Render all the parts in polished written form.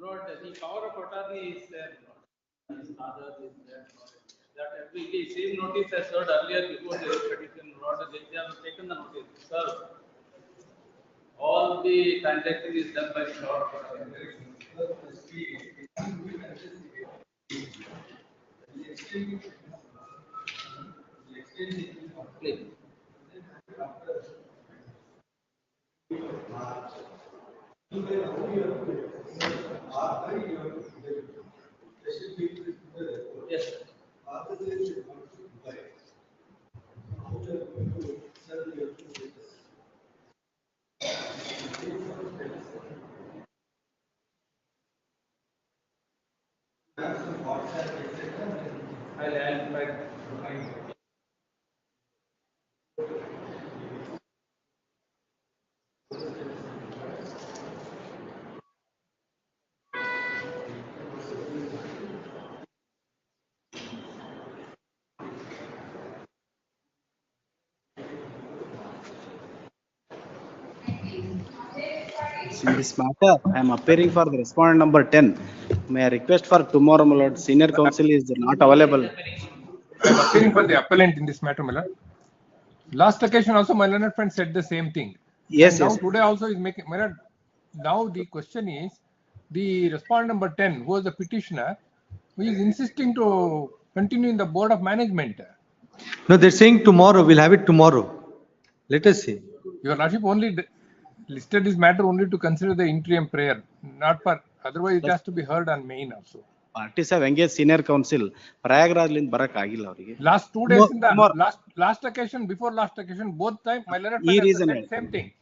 Lord, the power of attorney is there. His father is there. That every same notice as heard earlier before the petition. Lord, they have taken the notice. Sir, all the transaction is done by the power of attorney. Please. Yes. I'll try. In this matter, I am appearing for the respondent number 10. May I request for tomorrow, my lord. Senior counsel is not available. I am appearing for the appellant in this matter, my lord. Last occasion also, my learned friend said the same thing. Yes, and now yes. today also is making, my lord. Now the question is, the respondent number 10, who was the petitioner, who is insisting to continue in the board of management. No, they're saying tomorrow. We'll have it tomorrow. Let us see. Your lordship only listed this matter only to consider the interim prayer, not for otherwise it has to be heard on main also. Parties have engaged senior counsel. Prayagrajlind barak agilla avರಿಗೆ. Last 2 days in the last occasion, before last occasion, both time my learned friend has said same thing.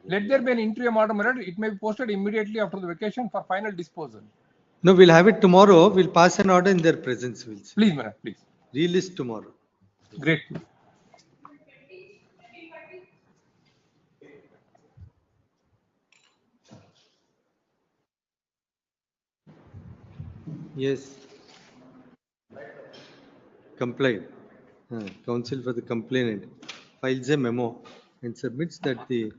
Let there be an interim order, my lord. It may be posted immediately after the vacation for final disposal. No, we'll have it tomorrow. We'll pass an order in their presence. We'll see. Please, my lord, please. Relist tomorrow. Great. Yes. Complied. Counsel for the complainant files a memo and submits that the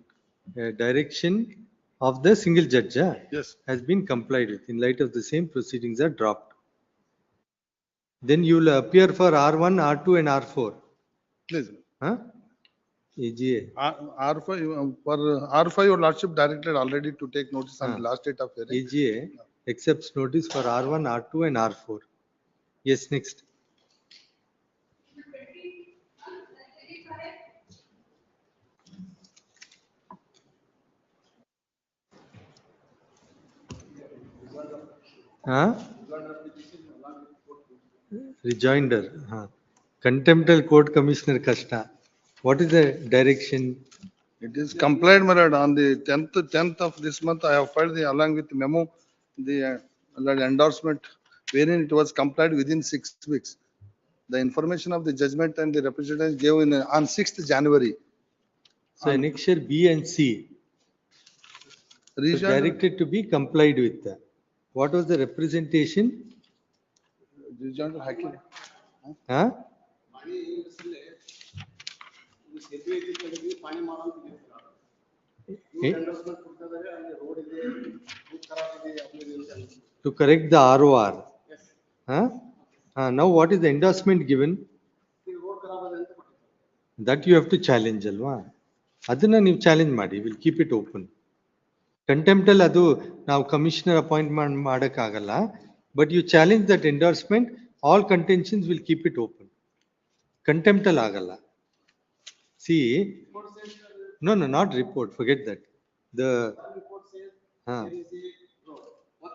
direction of the single judge Yes. has been complied with. In light of the same, proceedings are dropped. Then you will appear for R1, R2 and R4. Please. Huh? AGA. R5, for R5, your lordship directed already to take notice on the last date of hearing. AGA accepts notice for R1, R2 and R4. Yes, next. Huh? Rejoinder. Contemptible court commissioner Kashta. What is the direction? It is complied, my lord. On the 10th of this month, I have filed along with the memo, the endorsement, wherein it was complied within 6 weeks. The information of the judgment and the representatives gave on 6th January. So annexure B and C. So directed to be complied with. What was the representation? Huh? To correct the ROR. Huh? Now what is the endorsement given? That you have to challenge, alva. Adana you challenge madi. We'll keep it open. Contemptible adu now commissioner appointment madakagalla, but you challenge that endorsement. All contentions will keep it open. Contemptible agalla. See, no, not report. Forget that. The report says there is a road.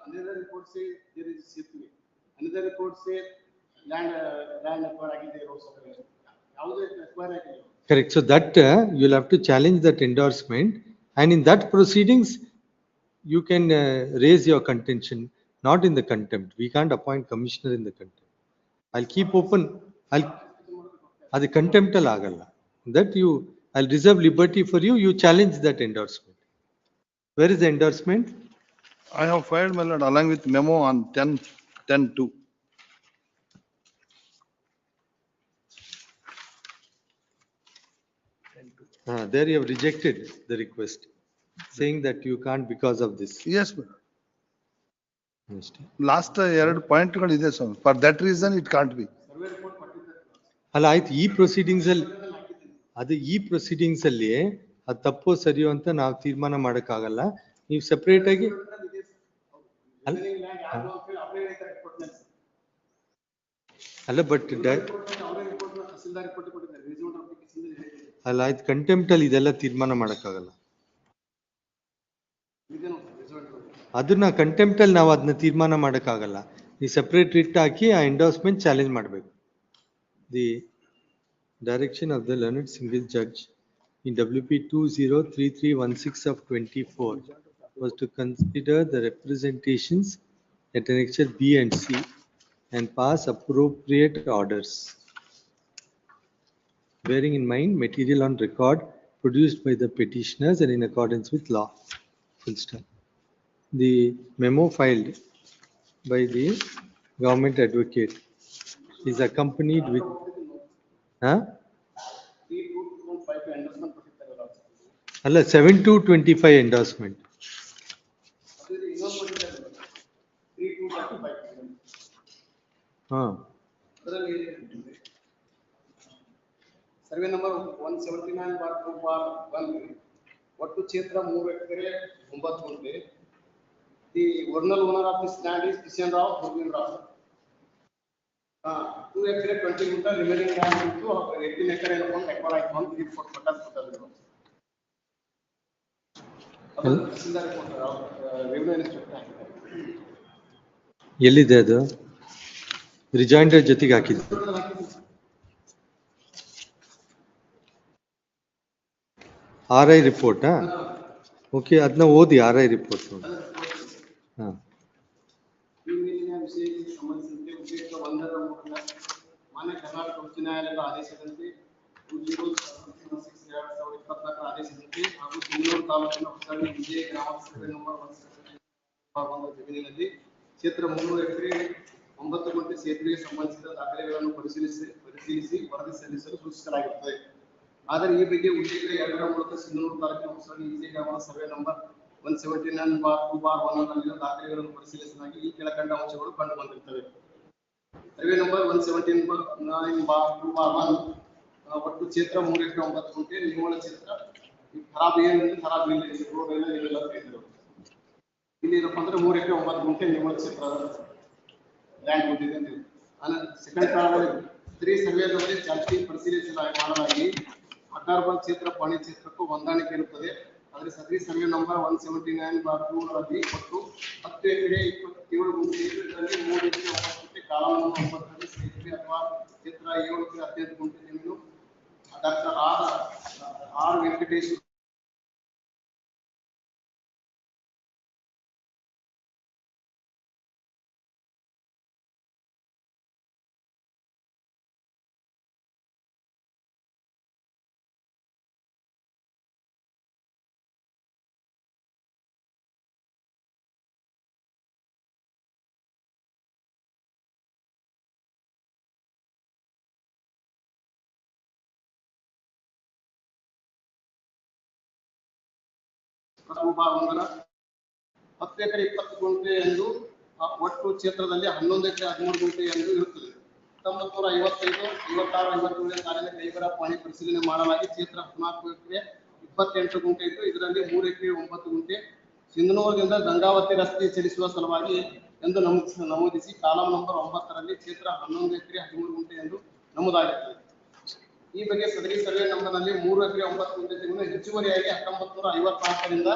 Another report says there is a slipway. Another report says land acquired agile road separation. Correct. So that you'll have to challenge that endorsement, and in that proceedings, you can raise your contention. Not in the contempt. We can't appoint commissioner in the contempt. I'll keep open. Adi contempt agalla. That I'll reserve liberty for you. You challenge that endorsement. Where is the endorsement? I have filed, my lord, along with memo on 10/2. There you have rejected the request, saying that you can't because of this. Yes, my lord. ಅಷ್ಟೇ. Last ಎರಡು ಪಾಯಿಂಟ್ಗಳು ಇದೆ ಸ್ವಾಮಿ. For that reason it can't be. ಅಲ್ಲ ಆಯ್ತು, ಈ proceedings ಅಲ್ಲಿ ಅದು ಈ ಪ್ರೊಸೀಡಿಂಗ್ಸ್ ಅಲ್ಲಿ ಅದು ತಪ್ಪೋ ಸರಿಯೋ ಅಂತ ನಾವು ತೀರ್ಮಾನ ಮಾಡಕ್ಕಾಗಲ್ಲ. ನೀವು ಸೆಪರೇಟ್ ಆಗಿ ಅಲ್ಲ ಬಟ್ ಅಲ್ಲ ಆಯ್ತು, ಕಂಟೆಂಪ್ಟ್ ಅಲ್ಲಿ ಇದೆಲ್ಲ ತೀರ್ಮಾನ ಮಾಡಕ್ಕಾಗಲ್ಲ. ಅದನ್ನ ಕಂಟೆಂಪ್ಟ್ ಅಲ್ಲಿ ನಾವು ಅದನ್ನ ತೀರ್ಮಾನ ಮಾಡಕ್ಕಾಗಲ್ಲ. ಈ ಸೆಪರೇಟ್ ರಿಟ್ ಹಾಕಿ ಆ ಎಂಡೋರ್ಸ್ಮೆಂಟ್ ಚಾಲೆಂಜ್ ಮಾಡಬೇಕು. The direction of the learned single judge in WP 203316 of 24 was to consider the representations at annexure B and C and pass appropriate orders, bearing in mind material on record produced by the petitioners and in accordance with law. Full stop. The memo filed by the government advocate is accompanied with ಅಲ್ಲ 7/2/25 endorsement. Survey number 179/2/1 ಒಟ್ಟು ಕ್ಷೇತ್ರ 3 ಎಕರೆ 9 ಗುಂಟೆ. The original owner of this land is Kishan Rao Govinda Rao. 2 ಎಕರೆ 20 ಗುಂಟೆ remaining land ಇತ್ತು. 18 ಎಕರೆ ಅನ್ಕೊಂಡು acquire ಆಯ್ತು ಅಂತ ಇದು ಕೊಟ್ಟಿದ್ದಾರೆ. ಎಲ್ಲಿದೆ ಅದು? ರಿಜಾಯಿಂಡರ್ ಜೊತೆಗೆ ಹಾಕಿದ್ದು. RI ರಿಪೋರ್ಟ್ ಓಕೆ, ಅದನ್ನ ಓದಿ RI ರಿಪೋರ್ಟ್. ಮಾನ್ಯ ಕರ್ನಾಟಕ ಉಚ್ಚ ನ್ಯಾಯಾಲಯದ ಆದೇಶದಂತೆ 2024 ಆದೇಶದಂತೆ ಹಾಗೂ ಸಿಂಧನೂರು ತಾಲೂಕಿನ ಹೊಸಳ್ಳಿ ವಿಜಯ ಗ್ರಾಮ ಸರ್ವೆ ನಂಬರ್ 1 ಜಮೀನಿನಲ್ಲಿ ಕ್ಷೇತ್ರ 3 ಎಕರೆ 9 ಗುಂಟೆ ಸೇತುವೆಗೆ ಸಂಬಂಧಿಸಿದ ದಾಖಲೆಗಳನ್ನು ಪರಿಶೀಲಿಸಿ ವರದಿ ಸಲ್ಲಿಸಲು ಸೂಚಿಸಲಾಗಿರುತ್ತದೆ. ಆದರೆ ಈ ಬಗ್ಗೆ ಉಲ್ಲೇಖ 2ರ ಮೂಲಕ ಸಿಂಧನೂರು ತಾಲೂಕಿನ ಹೊಸಳ್ಳಿ ವಿಜಯ ಗ್ರಾಮ ಸರ್ವೆ ನಂಬರ್ 179/2/1 ನಲ್ಲಿನ ದಾಖಲೆಗಳನ್ನು ಪರಿಶೀಲಿಸಲಾಗಿ ಈ ಕೆಳಕಂಡ ಅಂಶಗಳು ಕಂಡು ಬಂದಿರುತ್ತವೆ. ಸರ್ವೆ ನಂಬರ್ 179/2/1 ಒಟ್ಟು ಕ್ಷೇತ್ರ 3 ಎಕರೆ 9 ಗುಂಟೆ. ನಿವ್ವಳ ಕ್ಷೇತ್ರ ಖರಾಬ್ ಏನಿದೆ ಖರಾಬ್ ಇಲ್ಲ, ರೋಡ್ ಎಲ್ಲ ಇವೆಲ್ಲ ಇದ್ರು. ಇಲ್ಲಿ ಏನಪ್ಪ ಅಂದ್ರೆ 3 ಎಕರೆ 9 ಗುಂಟೆ ನಿವ್ವಳ ಕ್ಷೇತ್ರ ಲ್ಯಾಂಡ್ ಕೊಟ್ಟಿದೆ ಅಂತ. ಸೆಕೆಂಡ್ ಕಾಲದಲ್ಲಿ ಸರ್ವೆಯಲ್ಲಿ ಚಾಲ್ತಿ ಮಾಡಲಾಗಿ ಅಕಾರ್ಬನ್ ಕ್ಷೇತ್ರ ಪಾಣಿ ಕ್ಷೇತ್ರಕ್ಕೂ ಹೊಂದಾಣಿಕೆ ಇರುತ್ತದೆ. ಆದರೆ ಸದರಿ ಸರ್ವೆ ನಂಬರ್ 179/2 ರಲ್ಲಿ ಒಟ್ಟು 10 ಎಕರೆ 27 ಗುಂಟೆ ಇದರಲ್ಲಿ 3 ಎಕರೆ 9 ಗುಂಟೆ ಕಾಲಮ್ ನಂಬರ್ 9 ರಲ್ಲಿ ಸೇತುವೆ ಅಥವಾ ಕ್ಷೇತ್ರ 7 ಎಕರೆ 15 ಗುಂಟೆ ಜಮೀನು ಡಾಕ್ಟರ್ ಆರ್ ವೆಂಕಟೇಶ್ ಭಾಗವೊಂದರ 10 ಎಕರೆ 20 ಗುಂಟೆ ಎಂದು ಒಟ್ಟು ಕ್ಷೇತ್ರದಲ್ಲಿ 11 ಎಕರೆ 13 ಗುಂಟೆ ಎಂದು ಇರುತ್ತದೆ. 1955, 56, 57 ಸಾಲಿನ ಕೈಬರ ಪಾಣಿ ಪರಿಶೀಲನೆ ಮಾಡಲಾಗಿ ಕ್ಷೇತ್ರ 14 ಎಕರೆ 28 ಗುಂಟೆ ಇದ್ದು ಇದರಲ್ಲಿ 3 ಎಕರೆ 9 ಗುಂಟೆ ಸಿಂಧನೂರಿನಿಂದ ಗಂಗಾವತಿ ರಸ್ತೆ ಚಲಿಸುವ ಸಲುವಾಗಿ ಎಂದು ನಮೂದಿಸಿ ಕಾಲಮ್ ನಂಬರ್ 9 ರಲ್ಲಿ ಕ್ಷೇತ್ರ 11 ಎಕರೆ 13 ಗುಂಟೆ ಎಂದು ನಮೂದಾಗಿರುತ್ತದೆ. ಈ ಬಗ್ಗೆ ಸದರಿ ಸರ್ವೆ ನಂಬರ್ನಲ್ಲಿ 3 ಎಕರೆ 9 ಗುಂಟೆ ಜಮೀನು ಹೆಚ್ಚುವರಿಯಾಗಿ 1954ರಿಂದ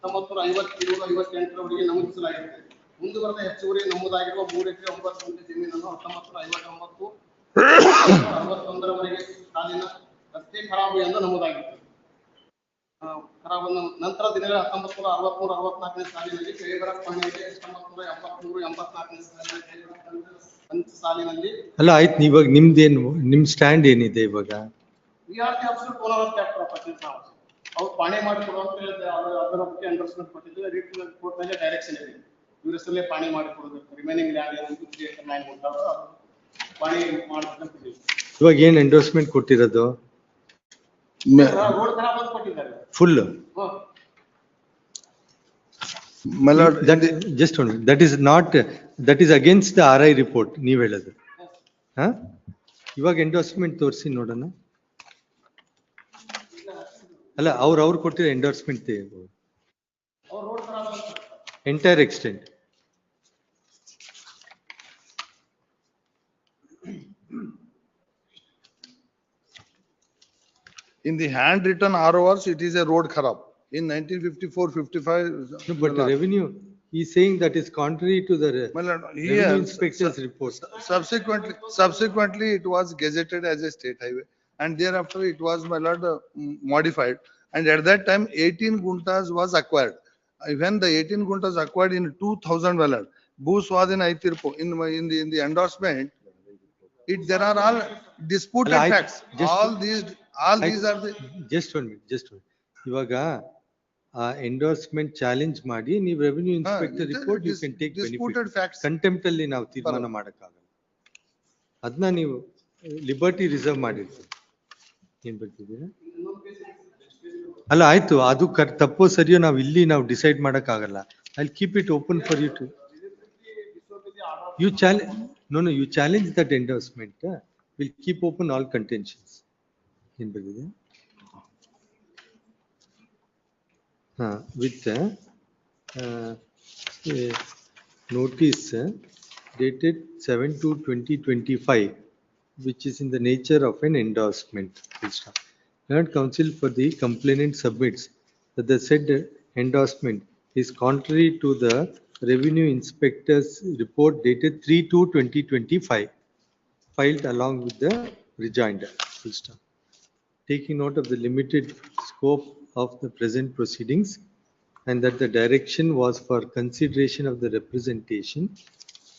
1957-58ರವರೆಗೆ ನಮೂದಿಸಲಾಗಿದೆ. ಮುಂದುವರೆದ ಹೆಚ್ಚುವರಿ ನಮೂದಾಗಿರುವ 3 ಎಕರೆ 9 ಗುಂಟೆ ಜಮೀನನ್ನು 1959-61ರವರೆಗೆ ಸಾಲಿನ ರಸ್ತೆ ಖರಾಬು ಎಂದು ನಮೂದಾಗಿತ್ತು. ನಂತರ ದಿನಗಳ 1963-64ನೇ ಸಾಲಿನಲ್ಲಿ ಕೈಬರ ಪಾಣಿಯಲ್ಲಿ 1973-84ನೇ ಸಾಲಿನಲ್ಲಿ ಅಲ್ಲ ಆಯ್ತು, ಇವಾಗ ನಿಮ್ದೇನು ನಿಮ್ ಸ್ಟ್ಯಾಂಡ್ ಏನಿದೆ ಇವಾಗ? ಅವ್ರು ಪಾಣಿ ಮಾಡಿಕೊಡುವಂತ ಅದರ ಬಗ್ಗೆ ಅಂಡರ್ಸ್ಟ್ಯಾಂಡ್ ಕೊಟ್ಟಿದ್ದು ಕೋರ್ಟ್ ನಲ್ಲಿ ಡೈರೆಕ್ಷನ್ ಇದೆ. ಇವ್ರ ಹೆಸರಲ್ಲೇ ಪಾಣಿ ಮಾಡಿಕೊಡಬೇಕು. ರಿಮೈನಿಂಗ್ ಲ್ಯಾಂಡ್ ಪಾಣಿ ಮಾಡ್ಬೇಕಂತಿದ್ದೀವಿ. ಇವಾಗ ಏನ್ ಎಂಡೋರ್ಸ್ಮೆಂಟ್ ಕೊಟ್ಟಿರೋದು? ರೋಡ್ ಖರಾಬ್ ಅಂತ ಕೊಟ್ಟಿದ್ದಾರೆ full. My lord, That, just one minute. That is not, that is against the RI report, ನೀವ್ ಹೇಳೋದು. ಇವಾಗ ಎಂಡೋರ್ಸ್ಮೆಂಟ್ ತೋರಿಸಿ ನೋಡೋಣ. ಅಲ್ಲ ಅವ್ರು ಕೊಟ್ಟಿರೋ endorsement entire extent. in the handwritten RORs, it is a road kharab. In 1954-55. No, but the revenue, he is saying that is contrary to the My lord, revenue inspector's report. Subsequently, it was gazetted as a state highway, and thereafter it was, my lord, modified. And at that time, 18 guntas was acquired. When the 18 guntas acquired in 2000, my lord, Bhuswadin Aitirpo, in the endorsement, there are all disputed Well, facts. All these are the. Just one minute. ಇವಾಗ endorsement challenge ಮಾಡಿ ನೀವು revenue inspector report you can take benefit. Contempt ಅಲ್ಲಿ ನಾವು ತೀರ್ಮಾನ ಮಾಡಕ್ಕಾಗಲ್ಲ. ಅದನ್ನ ನೀವು liberty reserve ಮಾಡಿರ್ತೀವಿ. ಏನ್ ಬರ್ತಿದ್ದೀರಾ? ಅಲ್ಲ ಆಯ್ತು, ಅದು ತಪ್ಪೋ ಸರಿಯೋ ನಾವು ಇಲ್ಲಿ ನಾವು ಡಿಸೈಡ್ ಮಾಡಕ್ಕಾಗಲ್ಲ. I keep it open for you to you challenge. No, you challenge that endorsement. We'll keep open all contentions. ಏನ್ ಬರ್ತಿದೆ? With notice dated 7/2/2025, which is in the nature of an endorsement. Learned counsel for the complainant submits that the said endorsement is contrary to the revenue inspector's report dated 3/2/2025, filed along with the rejoinder. Taking note of the limited scope of the present proceedings and that the direction was for consideration of the representation,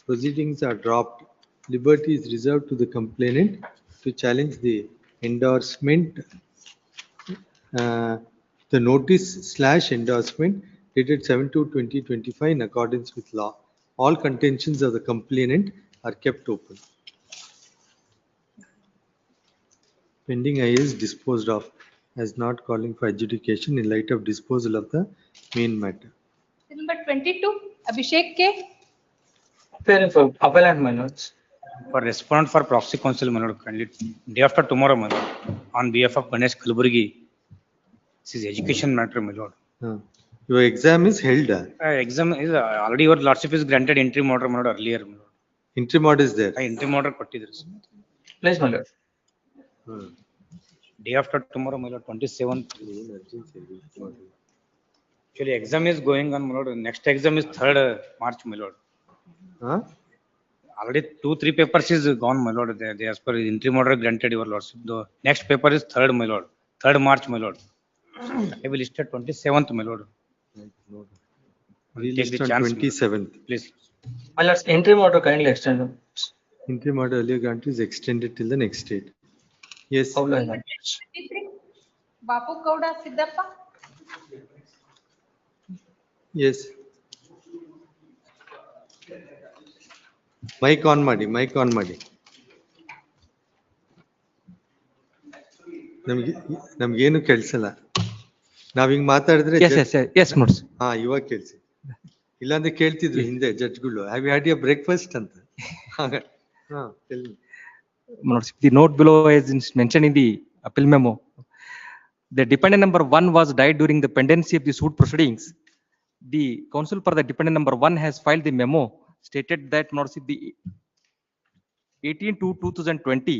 proceedings are dropped. Liberty is reserved to the complainant to challenge the endorsement, the notice/endorsement dated 7/2/2025 in accordance with law. All contentions of the complainant are kept open. Pending is disposed of as not calling for adjudication in light of disposal of the main matter. Number 22, Abhishek K. Fair for appellant, my lords. For respondent for proxy counsel, my lord, kindly day after tomorrow, my lord, on behalf of Ganesh Kalaburagi. This is education matter, my lord. Your exam is held. Exam is already your lordship is granted interim order, my lord, earlier, my lord. Interim order is there. Interim order kottidru. Please, my lord. Day after tomorrow, my lord, 27th. Actually, exam is going on, my lord. Next exam is 3rd March, my lord. Already 2-3 papers is gone, my lord. They as per interim order granted, your lordship. The next paper is 3rd, my lord. 3rd March, my lord. I will list at 27th, my lord. Released on 27th. Please. My lords, interim order kindly extend. Interim order earlier granted is extended till the next date. Yes. How long? 23, Bapu Gowda Siddhappa. Yes. Mic on ಮಾಡಿ. ನಮ್ಗೇನು ಕೇಳಿಸಲ್ಲ. ನಾವ್ ಹಿಂಗ್ ಮಾತಾಡಿದ್ರೆ ಇವಾಗ ಕೇಳಿಸಿ. ಇಲ್ಲಾಂದ್ರೆ ಕೇಳ್ತಿದ್ರು ಹಿಂದೆ ಜಡ್ಜ್ಗಳು, have you had your breakfast ಅಂತ. The note below is mentioned in the appeal memo. The dependent number 1 was died during the pendency of the suit proceedings. The counsel for the dependent number 1 has filed the memo stated that the 18/2/2020.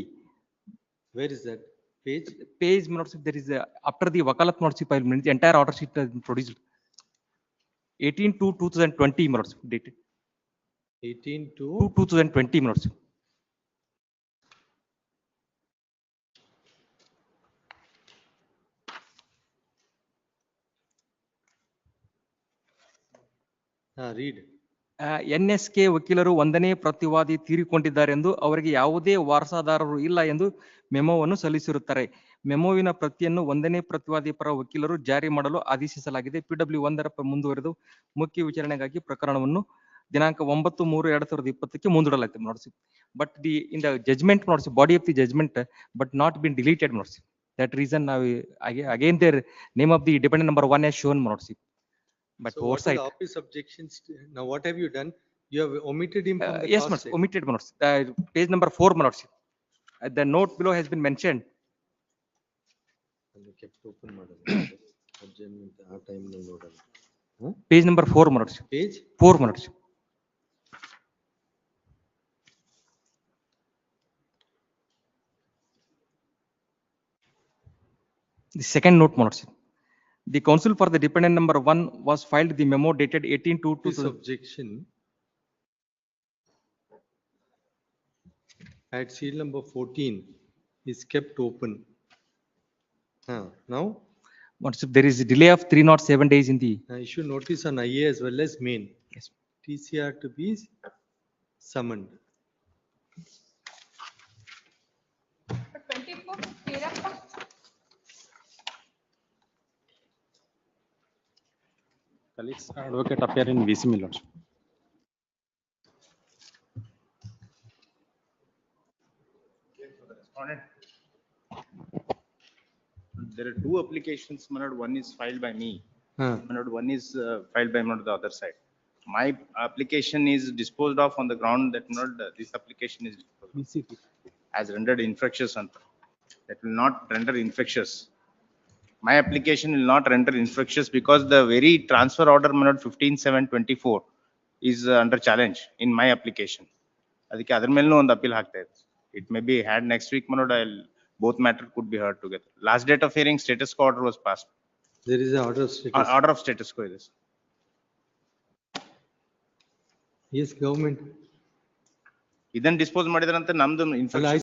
Where is that page? Page there is after the wakalat file, the entire order sheet has been produced. 18/2/2020 dated. 18/2/2020. Read. NSK ವಕೀಲರು 1ನೇ ಪ್ರತಿವಾದಿ ತೀರಿಕೊಂಡಿದ್ದಾರೆಂದು ಅವರಿಗೆ ಯಾವುದೇ ವಾರಸಾದಾರರು ಇಲ್ಲ ಎಂದು ಮೆಮೋವನ್ನು ಸಲ್ಲಿಸಿರುತ್ತಾರೆ. ಮೆಮೋವಿನ ಪ್ರತಿಯನ್ನು 1ನೇ ಪ್ರತಿವಾದಿ ಪರ ವಕೀಲರು ಜಾರಿ ಮಾಡಲು ಆದೇಶಿಸಲಾಗಿದೆ. PW 1 ಮುಂದುವರೆದು ಮುಖ್ಯ ವಿಚಾರಣೆಗಾಗಿ ಪ್ರಕರಣವನ್ನು ದಿನಾಂಕ 9/3/2020 ಮುಂದೂಡಲಾಗಿದೆ. But in the judgment, body of the judgment, but not been deleted. That reason now again their name of the dependent number 1 has shown. but So what are oversight. the office objections? Now what have you done? You have omitted him from the Yes, cost my lords, side. omitted, my lords. Page number 4, my lords. The note below has been mentioned. ಅಲ್ಲಿ kept open ಮಾಡಲ್ಲ. Adjournment ಆ time ನಲ್ಲಿ ನೋಡಲ್ಲ. Huh? Page number 4, my lords. Page 4, my lords. The second note, my lords. The counsel for the dependent number 1 was filed the memo dated 18/2 this 2000. objection at seal number 14 is kept open. Now There is a delay of 307 days in the. issue notice on IA as well as main. Yes. TCR to be summoned. For 24, Veerappa. Colleagues, advocate appear in VC, my lords. There are two applications, my lord. One is filed by me. Huh. My lord, one is filed by my lord, the other side. My application is disposed of on the ground that my lord, this application is disposed of as rendered infectious. That will not render infectious. My application will not render infectious because the very transfer order, my lord, 15/7/24 is under challenge in my application. ಅದಕ್ಕೆ ಅದರ ಮೇಲೂ ಒಂದು appeal ಹಾಕ್ತಾ ಇದೆ. It may be had next week, my lord. Both matter could be heard together. Last date of hearing, status quo order was passed. There is an order of status. Order of status quo is. Yes, government. ಇದನ್ನ dispose ಮಾಡಿದ್ರಂತೆ ನಮ್ದು ಅಲ್ಲ, infection